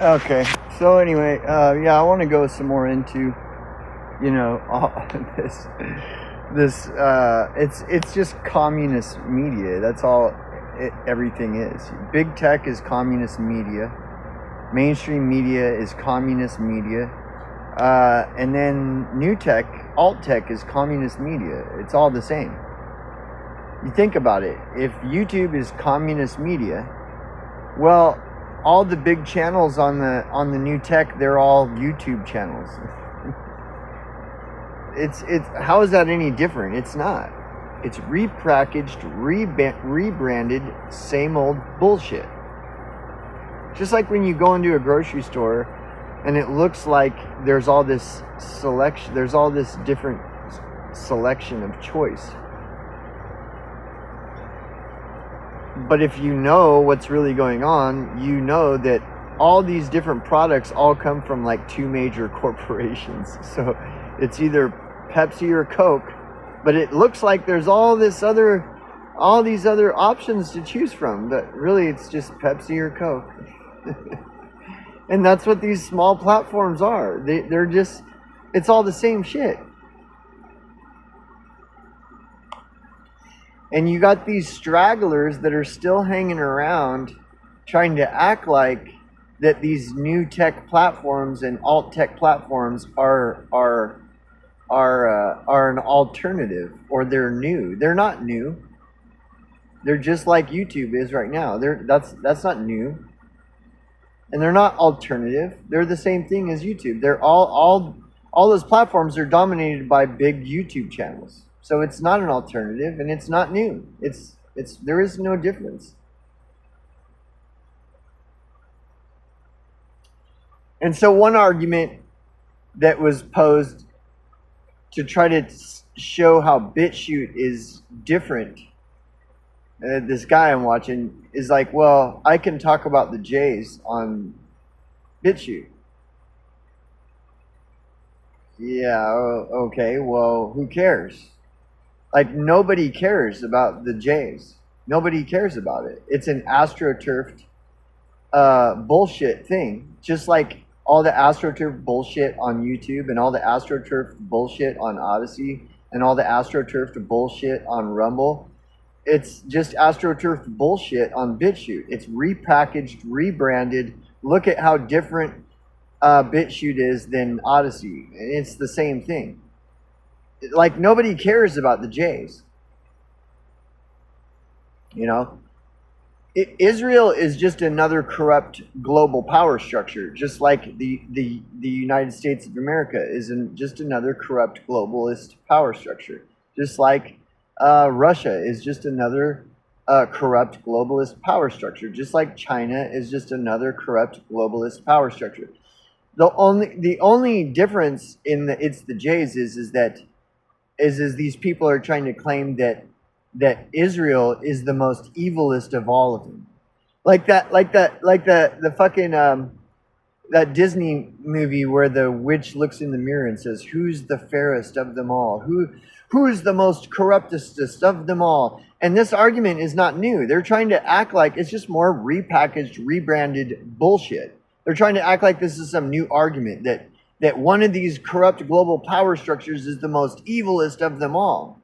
Okay. So anyway, yeah, I want to go some more into, all this, it's just communist media. That's all everything is. Big tech is communist media. Mainstream media is communist media. And then new tech, alt tech is communist media. It's all the same. You think about it. If YouTube is communist media, well, all the big channels on the new tech, they're all YouTube channels. it's how is that any different? It's not. It's repackaged, rebranded, same old bullshit. Just like when you go into a grocery store and it looks like there's all this selection, there's all this different selection of choice. But if you know what's really going on, you know that all these different products all come from like two major corporations. So it's either Pepsi or Coke, but it looks like there's all these other options to choose from, but really it's just Pepsi or Coke. And that's what these small platforms are. They're just, it's all the same shit. And you got these stragglers that are still hanging around trying to act like that these new tech platforms and alt tech platforms are an alternative, or they're new. They're not new. They're just like YouTube is right now. That's not new. And they're not alternative. They're the same thing as YouTube. They're all those platforms are dominated by big YouTube channels. So it's not an alternative and it's not new. There is no difference. And so one argument that was posed to try to show how BitchUte is different, this guy I'm watching is like, well, I can talk about the Jays on BitchUte. Yeah, okay, well, who cares? Like, nobody cares about the Jays. Nobody cares about it. It's an astroturfed bullshit thing. Just like all the astroturf bullshit on YouTube and all the astroturf bullshit on Odyssey and all the astroturf bullshit on Rumble. It's just astroturf bullshit on BitchUte. It's repackaged, rebranded. Look at how different BitchUte is than Odyssey. It's the same thing. Like, nobody cares about the Jays. Israel is just another corrupt global power structure, just like the United States of America is just another corrupt globalist power structure. Just like Russia is just another corrupt globalist power structure. Just like China is just another corrupt globalist power structure. The only difference in it's the Jays is that these people are trying to claim that Israel is the most evilest of all of them. Like the fucking that Disney movie where the witch looks in the mirror and says, "Who's the fairest of them all? Who is the most corruptest of them all?" And this argument is not new. They're trying to act like it's just more repackaged, rebranded bullshit. They're trying to act like this is some new argument that one of these corrupt global power structures is the most evilest of them all.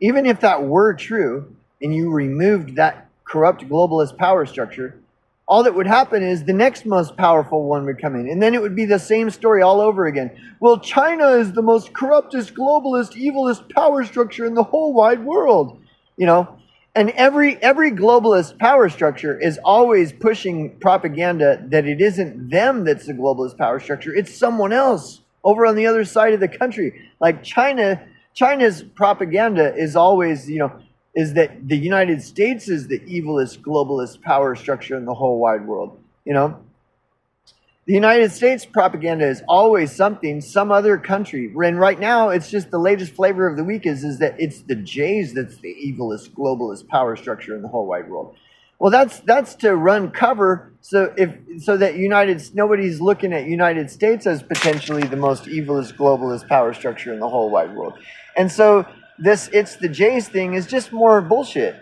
Even if that were true, and you removed that corrupt globalist power structure, all that would happen is the next most powerful one would come in. And then it would be the same story all over again. Well, China is the most corruptest, globalist, evilest power structure in the whole wide world. And every globalist power structure is always pushing propaganda that it isn't them that's the globalist power structure. It's someone else over on the other side of the country. Like China's propaganda is always, is that the United States is the evilest globalist power structure in the whole wide world. The United States propaganda is always some other country. And right now, it's just the latest flavor of the week is that it's the Jays that's the evilest globalist power structure in the whole wide world. Well, that's to run cover so that nobody's looking at United States as potentially the most evilest globalist power structure in the whole wide world. And so it's the Jays thing is just more bullshit.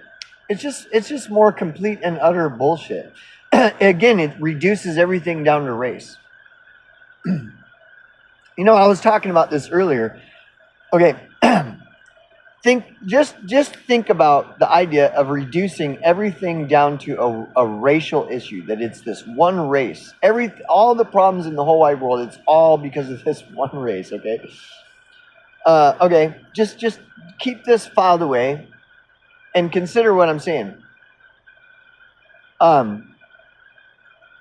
It's just more complete and utter bullshit. again, it reduces everything down to race. You know, I was talking about this earlier. Okay, just think about the idea of reducing everything down to a racial issue. That it's this one race. All the problems in the whole wide world. It's all because of this one race. Okay. Okay. Just keep this filed away, and consider what I'm saying.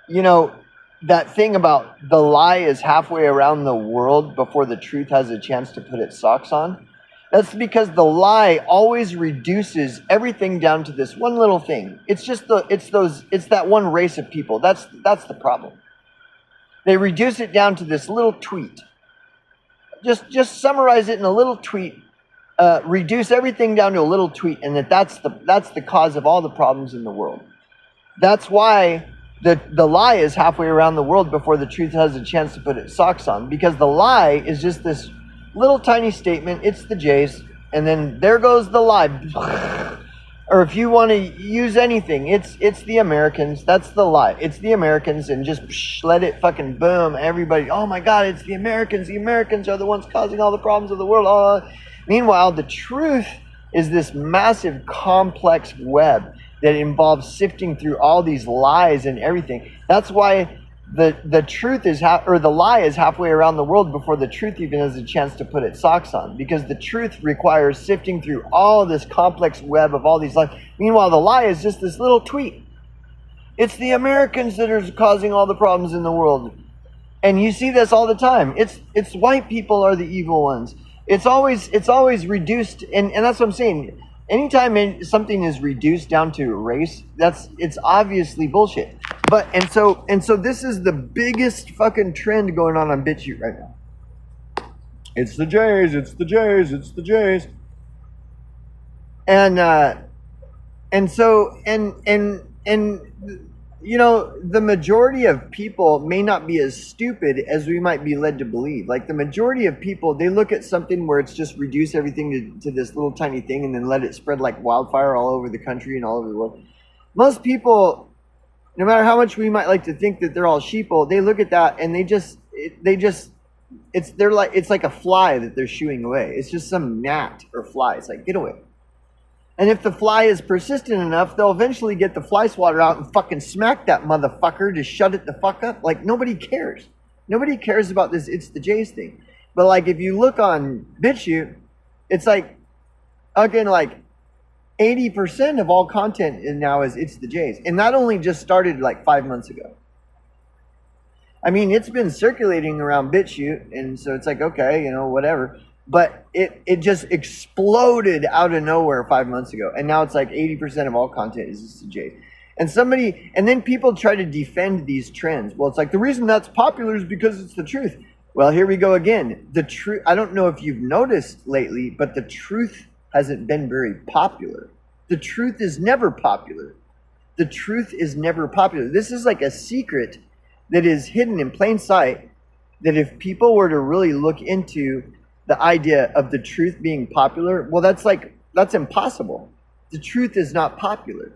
You know, that thing about the lie is halfway around the world before the truth has a chance to put its socks on. That's because the lie always reduces everything down to this one little thing. It's that one race of people. That's the problem. They reduce it down to this little tweet. Just summarize it in a little tweet. Reduce everything down to a little tweet, and that's the cause of all the problems in the world. That's why the lie is halfway around the world before the truth has a chance to put its socks on. Because the lie is just this little tiny statement. It's the Jays, and then there goes the lie. Or if you want to use anything, it's the Americans. That's the lie. It's the Americans, and just let it fucking boom. Everybody, oh my God, it's the Americans. The Americans are the ones causing all the problems of the world. Oh. Meanwhile, the truth is this massive, complex web that involves sifting through all these lies and everything. That's why the truth is the lie is halfway around the world before the truth even has a chance to put its socks on. Because the truth requires sifting through all this complex web of all these lies. Meanwhile, the lie is just this little tweet. It's the Americans that are causing all the problems in the world. And you see this all the time. It's white people are the evil ones. It's always reduced, and that's what I'm saying. Anytime something is reduced down to race, it's obviously bullshit. But and so this is the biggest fucking trend going on BitChute right now. It's the Jays, it's the Jays, it's the Jays. And so you know, the majority of people may not be as stupid as we might be led to believe. Like the majority of people, they look at something where it's just reduce everything to this little tiny thing and then let it spread like wildfire all over the country and all over the world. Most people, no matter how much we might like to think that they're all sheeple, they look at that and it's like a fly that they're shooing away. It's just some gnat or fly. It's like, get away. And if the fly is persistent enough, they'll eventually get the fly swatter out and fucking smack that motherfucker to shut it the fuck up. Like, nobody cares. Nobody cares about this It's the Jays thing. But, like, if you look on BitChute, it's like, again, like 80% of all content now is It's the Jays. And that only just started like 5 months ago. I mean, it's been circulating around BitChute, and so it's like, okay, you know, whatever. But it just exploded out of nowhere 5 months ago. And now it's like 80% of all content is just the Jays. And then people try to defend these trends. Well, it's like, the reason that's popular is because it's the truth. Well, here we go again. The truth, I don't know if you've noticed lately, but the truth hasn't been very popular. The truth is never popular. The truth is never popular. This is like a secret that is hidden in plain sight, that if people were to really look into the idea of the truth being popular, well, that's impossible. The truth is not popular.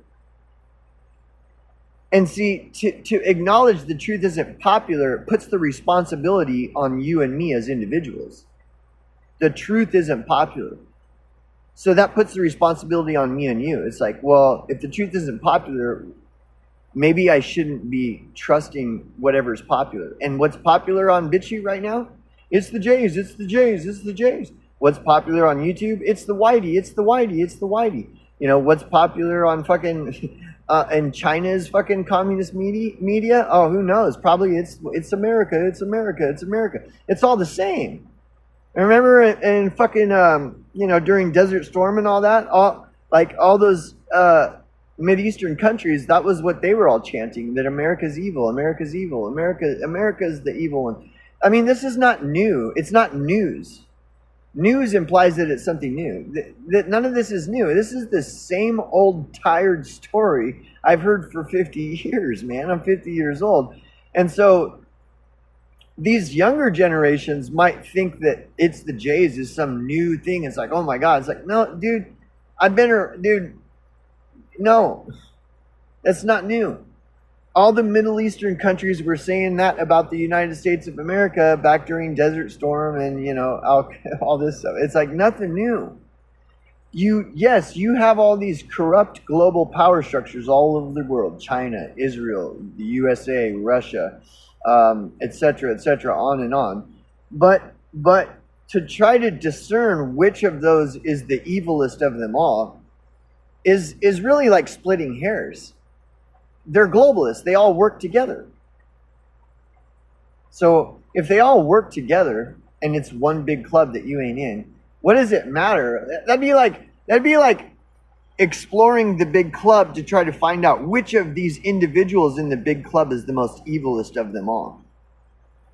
And see, to acknowledge the truth isn't popular puts the responsibility on you and me as individuals. The truth isn't popular. So that puts the responsibility on me and you. It's like, well, if the truth isn't popular, maybe I shouldn't be trusting whatever's popular. And what's popular on BitChute right now? It's the Jays, it's the Jays, it's the Jays. What's popular on YouTube? It's the Whitey, it's the Whitey, it's the Whitey. You know, what's popular on fucking, in China's fucking communist media? Oh, who knows? Probably it's America, it's America, it's America. It's all the same. And remember in fucking, you know, during Desert Storm and all that? All those Mideastern countries, that was what they were all chanting, that America's evil, America's evil, America's the evil one. I mean, this is not new. It's not news. News implies that it's something new. That none of this is new. This is the same old tired story I've heard for 50 years, man. I'm 50 years old. And so these younger generations might think that It's the Jays is some new thing. It's like, oh my God. It's like, no, dude, no, that's not new. all the Middle Eastern countries were saying that about the United States of America back during Desert Storm and, you know, all this stuff. It's like nothing new. Yes, you have all these corrupt global power structures all over the world: China, Israel, the USA, Russia, etc., etc., on and on. But to try to discern which of those is the evilest of them all is really like splitting hairs. They're globalists. They all work together. So if they all work together and it's one big club that you ain't in, what does it matter? That'd be like exploring the big club to try to find out which of these individuals in the big club is the most evilest of them all.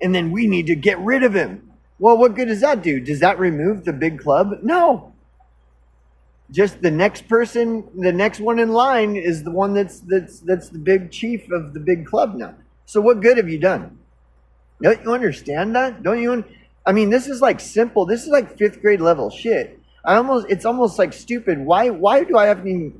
And then we need to get rid of him. Well, what good does that do? Does that remove the big club? No. Just the next person, the next one in line is the one that's the big chief of the big club now. So what good have you done? Don't you understand that? Don't you? I mean, this is like simple. This is like 5th grade level shit. It's almost like stupid. Why do I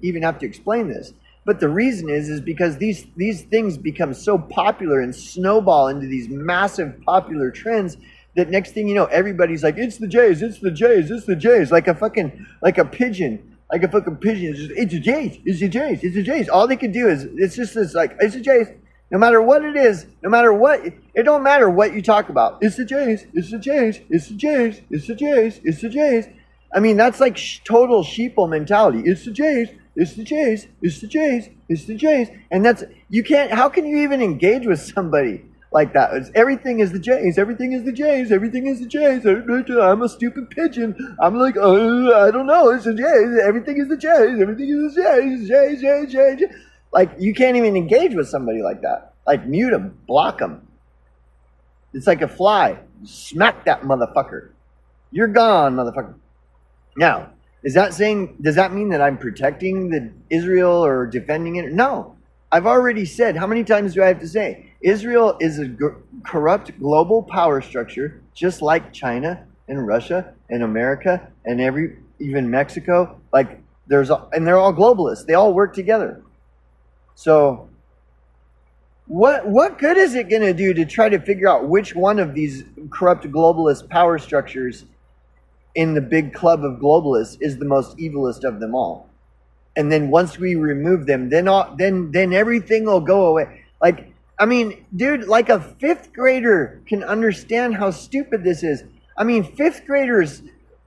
even have to explain this? But the reason is because these things become so popular and snowball into these massive popular trends that next thing you know, everybody's like, it's the Jays, it's the Jays, it's the Jays, like a fucking pigeon. Like a fucking pigeon. It's the Jays, it's the Jays, it's the Jays. All they can do is, it's just this like, it's the Jays. No matter what it is, no matter what, it don't matter what you talk about. It's the Jays, it's the Jays, it's the Jays, it's the Jays, it's the Jays. I mean, that's like total sheeple mentality. It's the Jays, it's the Jays, it's the Jays, it's the Jays. And that's, you can't, how can you even engage with somebody like that? Everything is the Jays, everything is the Jays, everything is the Jays. I'm a stupid pigeon. I'm like, I don't know, it's the Jays, everything is the Jays, everything is the Jays, Jays, Jays, Jays, Jays. Like, you can't even engage with somebody like that. Like, mute them, block them. It's like a fly. Smack that motherfucker. You're gone, motherfucker. Now, does that mean that I'm protecting the Israel or defending it? No. I've already said, how many times do I have to say? Israel is a corrupt global power structure, just like China and Russia and America and even Mexico. Like, and they're all globalists. They all work together. So what good is it going to do to try to figure out which one of these corrupt globalist power structures in the big club of globalists is the most evilest of them all? And then once we remove them, then everything will go away. Like, I mean, dude, like a 5th grader can understand how stupid this is. I mean, 5th graders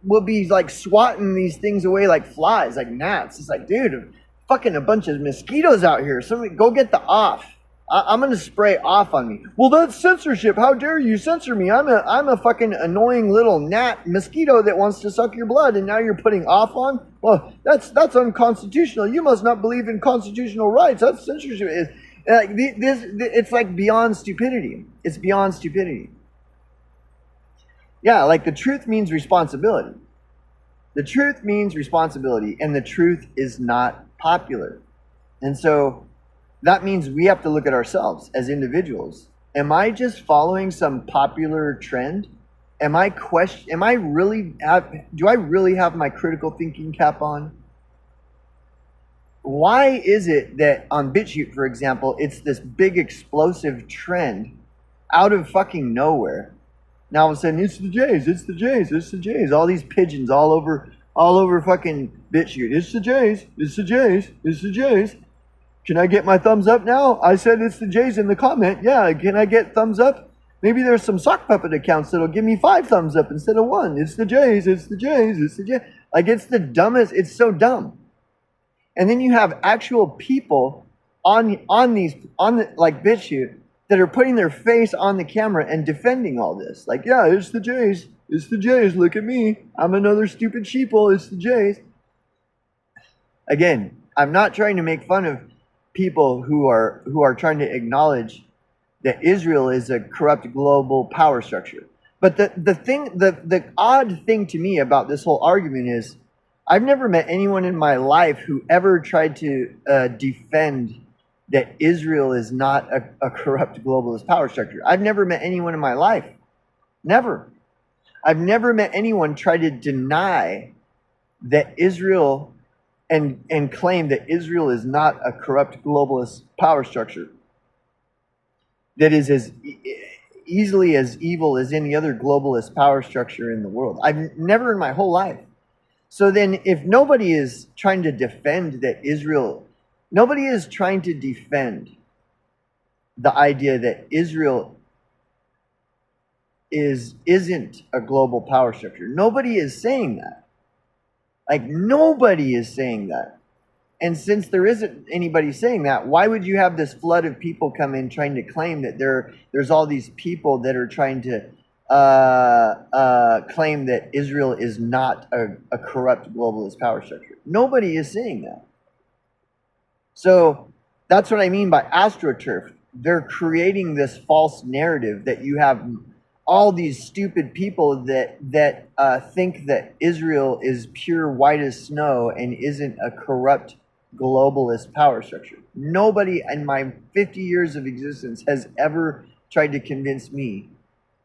will be like swatting these things away like flies, like gnats. It's like, dude, fucking a bunch of mosquitoes out here. Somebody go get the off. I'm going to spray off on me. Well, that's censorship. How dare you censor me? I'm a fucking annoying little gnat mosquito that wants to suck your blood, and now you're putting off on? Well, that's unconstitutional. You must not believe in constitutional rights. That's censorship. It's like beyond stupidity. It's beyond stupidity. Yeah, like the truth means responsibility. The truth means responsibility, and the truth is not popular. And so that means we have to look at ourselves as individuals. Am I just following some popular trend? Do I really have my critical thinking cap on? Why is it that on BitchUte, for example, it's this big explosive trend out of fucking nowhere? Now all of a sudden, it's the Jays, it's the Jays, it's the Jays. All these pigeons all over fucking BitchUte. It's the Jays, it's the Jays, it's the Jays. Can I get my thumbs up now? I said it's the Jays in the comment. Yeah, can I get thumbs up? Maybe there's some sock puppet accounts that'll give me 5 thumbs up instead of 1. It's the Jays, it's the Jays, it's the Jays. Like, it's the dumbest, it's so dumb. And then you have actual people on like BitchUte that are putting their face on the camera and defending all this. Like, yeah, it's the Jays. It's the Jays. Look at me. I'm another stupid sheeple. It's the Jays. Again, I'm not trying to make fun of people who are trying to acknowledge that Israel is a corrupt global power structure. But the odd thing to me about this whole argument is I've never met anyone in my life who ever tried to defend that Israel is not a corrupt globalist power structure. I've never met anyone in my life. Never. I've never met anyone try to deny that Israel and claim that Israel is not a corrupt globalist power structure. that is as easily as evil as any other globalist power structure in the world. I've never in my whole life. So then if nobody is trying to defend that Israel, nobody is trying to defend the idea that Israel isn't a global power structure. Nobody is saying that. Like, nobody is saying that. And since there isn't anybody saying that, why would you have this flood of people come in trying to claim that there's all these people that are trying to claim that Israel is not a corrupt globalist power structure? Nobody is saying that. So that's what I mean by AstroTurf. They're creating this false narrative that you have all these stupid people that think that Israel is pure white as snow and isn't a corrupt globalist power structure. Nobody in my 50 years of existence has ever tried to convince me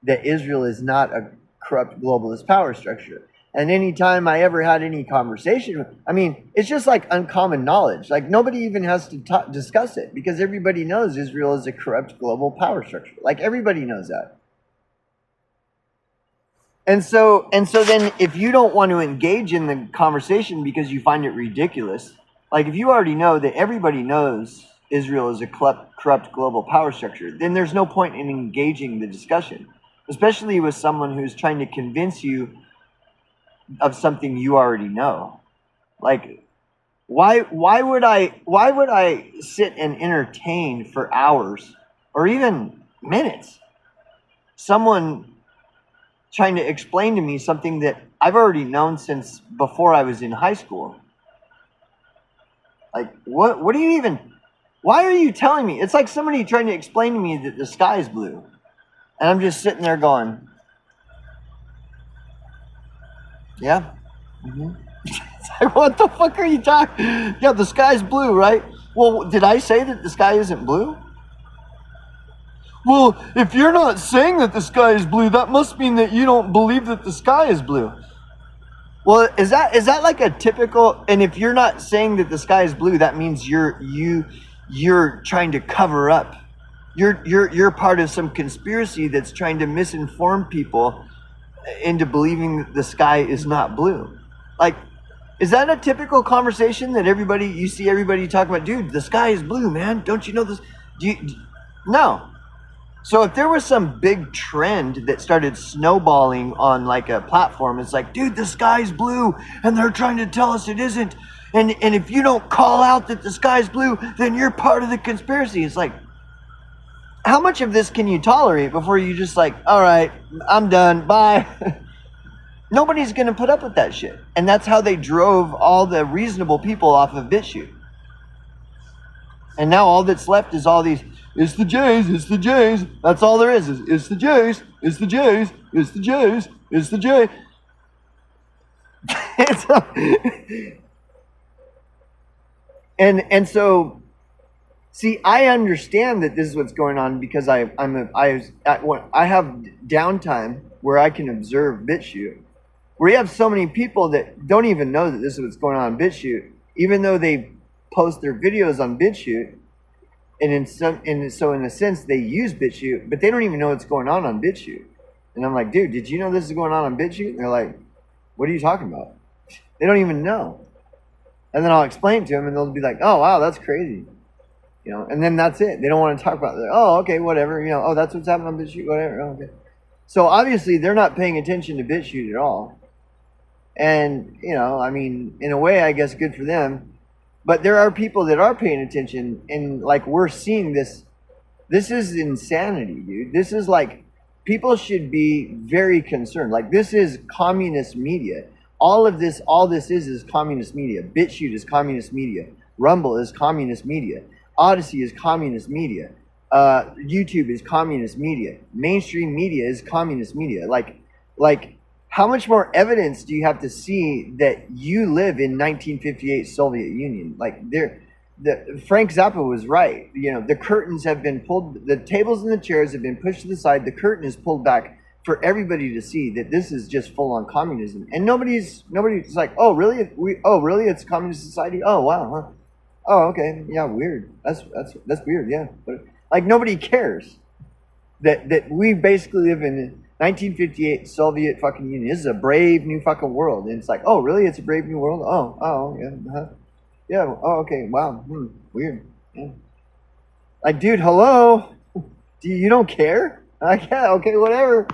that Israel is not a corrupt globalist power structure. And anytime I ever had any conversation, I mean, it's just like uncommon knowledge. Like, nobody even has to discuss it because everybody knows Israel is a corrupt global power structure. Like, everybody knows that. And so then if you don't want to engage in the conversation because you find it ridiculous, like if you already know that everybody knows Israel is a corrupt global power structure, then there's no point in engaging the discussion, especially with someone who's trying to convince you of something you already know. Like, why would I sit and entertain for hours or even minutes someone trying to explain to me something that I've already known since before I was in high school? Like, what do you even, why are you telling me? It's like somebody trying to explain to me that the sky is blue. And I'm just sitting there going, yeah. It's like, what the fuck are you talking? Yeah, the sky's blue, right? Well, did I say that the sky isn't blue? Well, if you're not saying that the sky is blue, that must mean that you don't believe that the sky is blue. Well, is that like a typical? And if you're not saying that the sky is blue, that means you're trying to cover up. You're part of some conspiracy that's trying to misinform people into believing that the sky is not blue. Like, is that a typical conversation that you see everybody talking about? Dude, the sky is blue, man. Don't you know this? No. So if there was some big trend that started snowballing on like a platform, it's like, dude, the sky's blue, and they're trying to tell us it isn't. And if you don't call out that the sky's blue, then you're part of the conspiracy. It's like, how much of this can you tolerate before you just like, all right, I'm done, bye. Nobody's going to put up with that shit. And that's how they drove all the reasonable people off of BitChute. And now all that's left is all these, it's the Jays, it's the Jays. That's all there is it's the Jays, it's the Jays, it's the Jays, it's the Jays. And so, see, I understand that this is what's going on because I have downtime where I can observe BitChute. Where you have so many people that don't even know that this is what's going on in BitChute, even though they post their videos on BitChute, and so in a sense they use BitChute, but they don't even know what's going on BitChute. And I'm like, dude, did you know this is going on BitChute? And they're like, what are you talking about? They don't even know. And then I'll explain to them, and they'll be like, oh wow, that's crazy, you know. And then that's it. They don't want to talk about it. Like, oh, okay, whatever, you know. Oh, that's what's happening on BitChute, whatever. Oh, okay. So obviously they're not paying attention to BitChute at all. And, you know, I mean, in a way, I guess good for them. But there are people that are paying attention, and like we're seeing this. This is insanity, dude. This is like, people should be very concerned. Like, this is communist media. All this is communist media. BitChute is communist media. Rumble is communist media. Odyssey is communist media. YouTube is communist media. Mainstream media is communist media. Like, how much more evidence do you have to see that you live in 1958 Soviet Union? Like, Frank Zappa was right. You know, the curtains have been pulled, the tables and the chairs have been pushed to the side, the curtain is pulled back for everybody to see that this is just full-on communism. And nobody's like, oh really? Really? It's communist society? Oh wow, huh? Oh okay, yeah, weird. That's weird, yeah. But like, nobody cares. that we basically live in 1958 Soviet fucking Union. This is a brave new fucking world, and it's like, oh really? It's a brave new world. Oh yeah, yeah. Oh okay. Wow. Weird. Yeah. Like, dude, hello. You don't care? Like, yeah, okay, whatever.